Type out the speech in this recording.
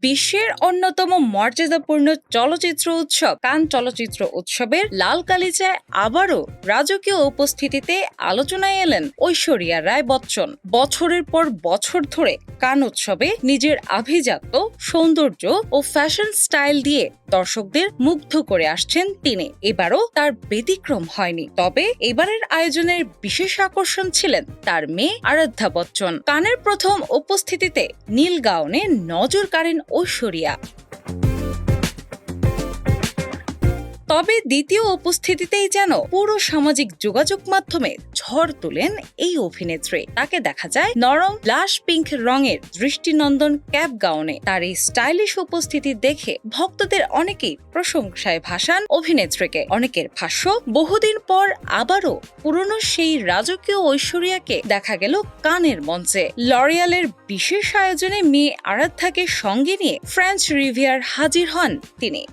বিশ্বের অন্যতম মর্যাদাপূর্ণ চলচ্চিত্র উৎসব কান চলচ্চিত্র উৎসবের লাল গালিচায় আবারও রাজকীয় উপস্থিতিতে আলোচনায় এলেন ঐশ্বরিয়া রায় বচ্চন। বছরের পর বছর ধরে কান উৎসবে নিজের আভিজাত্য, সৌন্দর্য ও ফ্যাশন স্টাইল দিয়ে দর্শকদের মুগ্ধ করে আসছেন তিনি। এবারও তার ব্যতিক্রম হয়নি। তবে এবারের আয়োজনের বিশেষ আকর্ষণ ছিলেন তার মেয়ে আরাধ্যা বচ্চন। কানের প্রথম উপস্থিতিতে নীল গাউনে নজর কাড়েন ঐশ্বরিয়া। তবে দ্বিতীয় উপস্থিতিতেই যেন পুরো সামাজিক যোগাযোগ মাধ্যমে ঝড় তুলেন এই অভিনেত্রী। তাকে দেখা যায় নরম ব্লাশ পিঙ্ক রঙের দৃষ্টিনন্দন ক্যাপ গাউনে। তার এই স্টাইলিশ উপস্থিতি দেখে ভক্তদের অনেকেই প্রশংসায় ভাসান অভিনেত্রীকে। অনেকের ভাষ্য, বহুদিন পর আবারও পুরনো সেই রাজকীয় ঐশ্বরিয়াকে দেখা গেল কানের মঞ্চে। লরিয়ালের বিশেষ আয়োজনে মেয়ে আরাধ্যাকে সঙ্গে নিয়ে ফ্রেঞ্চ রিভিয়ার হাজির হন তিনি।